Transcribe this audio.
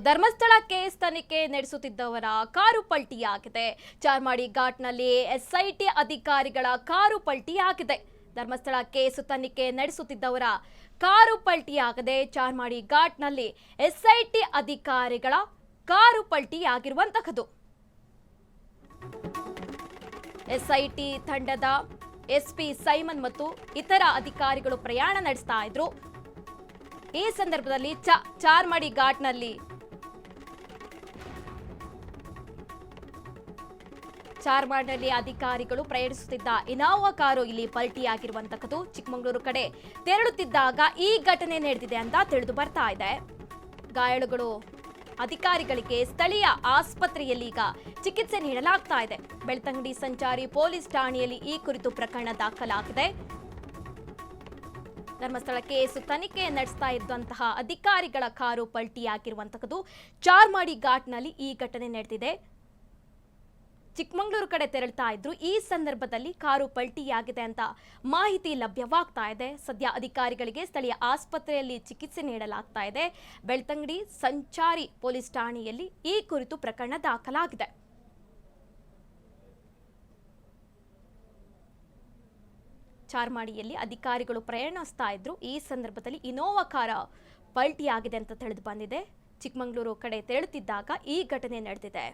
Dharmasthala case ತನಿಖೆ ನಡೆಸುತ್ತಿದ್ದವರ car ಪಲ್ಟಿಯಾಗಿದೆ. Charmadi ಘಾಟ್ನಲ್ಲಿ SIT ಅಧಿಕಾರಿಗಳ car ಪಲ್ಟಿಯಾಗಿದೆ. Dharmasthala case ತನಿಖೆ ನಡೆಸುತ್ತಿದ್ದವರ ಕಾರು ಪಲ್ಟಿಯಾಗದೆ ಚಾರ್ಮಾಡಿ ಘಾಟ್ನಲ್ಲಿ ಎಸ್ಐಟಿ ಅಧಿಕಾರಿಗಳ ಕಾರು ಪಲ್ಟಿಯಾಗಿರುವಂತಹದ್ದು. ಎಸ್ಐಟಿ ತಂಡದ ಎಸ್ಪಿ ಸೈಮನ್ ಮತ್ತು ಇತರ ಅಧಿಕಾರಿಗಳು ಪ್ರಯಾಣ ನಡೆಸ್ತಾ ಇದ್ರು. ಈ ಸಂದರ್ಭದಲ್ಲಿ ಚಾರ್ಮಾಡಿ ಘಾಟ್ನಲ್ಲಿ ಅಧಿಕಾರಿಗಳು ಪ್ರಯಾಣಿಸುತ್ತಿದ್ದ ಇನೋವಾ ಕಾರು ಇಲ್ಲಿ ಪಲ್ಟಿಯಾಗಿರುವಂತಹದ್ದು. ಚಿಕ್ಕಮಗಳೂರು ಕಡೆ ತೆರಳುತ್ತಿದ್ದಾಗ ಈ ಘಟನೆ ನಡೆದಿದೆ ಅಂತ ತಿಳಿದು ಬರ್ತಾ ಇದೆ. ಗಾಯಾಳುಗಳು ಅಧಿಕಾರಿಗಳಿಗೆ ಸ್ಥಳೀಯ ಆಸ್ಪತ್ರೆಯಲ್ಲಿ ಈಗ ಚಿಕಿತ್ಸೆ ನೀಡಲಾಗ್ತಾ ಇದೆ. ಬೆಳ್ತಂಗಡಿ ಸಂಚಾರಿ ಪೊಲೀಸ್ ಠಾಣೆಯಲ್ಲಿ ಈ ಕುರಿತು ಪ್ರಕರಣ ದಾಖಲಾಗಿದೆ. ಧರ್ಮಸ್ಥಳ ಕೇಸ್ ತನಿಖೆ ನಡೆಸ್ತಾ ಇದ್ದಂತಹ ಅಧಿಕಾರಿಗಳ ಕಾರು ಪಲ್ಟಿಯಾಗಿರುವಂತಹದ್ದು. ಚಾರ್ಮಾಡಿ ಘಾಟ್ನಲ್ಲಿ ಈ ಘಟನೆ ನಡೆದಿದೆ. ಚಿಕ್ಕಮಗಳೂರು ಕಡೆ ತೆರಳ್ತಾ ಇದ್ರು. ಈ ಸಂದರ್ಭದಲ್ಲಿ ಕಾರು ಪಲ್ಟಿಯಾಗಿದೆ ಅಂತ ಮಾಹಿತಿ ಲಭ್ಯವಾಗ್ತಾ ಇದೆ. ಸದ್ಯ ಅಧಿಕಾರಿಗಳಿಗೆ ಸ್ಥಳೀಯ ಆಸ್ಪತ್ರೆಯಲ್ಲಿ ಚಿಕಿತ್ಸೆ ನೀಡಲಾಗ್ತಾ ಇದೆ. ಬೆಳ್ತಂಗಡಿ ಸಂಚಾರಿ ಪೊಲೀಸ್ ಠಾಣೆಯಲ್ಲಿ ಈ ಕುರಿತು ಪ್ರಕರಣ ದಾಖಲಾಗಿದೆ. ಚಾರ್ಮಾಡಿಯಲ್ಲಿ ಅಧಿಕಾರಿಗಳು ಪ್ರಯಾಣಿಸ್ತಾ ಇದ್ರು. ಈ ಸಂದರ್ಭದಲ್ಲಿ ಇನೋವಾ ಕಾರ ಪಲ್ಟಿಯಾಗಿದೆ ಅಂತ ತಿಳಿದು ಬಂದಿದೆ. ಚಿಕ್ಕಮಗಳೂರು ಕಡೆ ತೆರಳುತ್ತಿದ್ದಾಗ ಈ ಘಟನೆ ನಡೆದಿದೆ.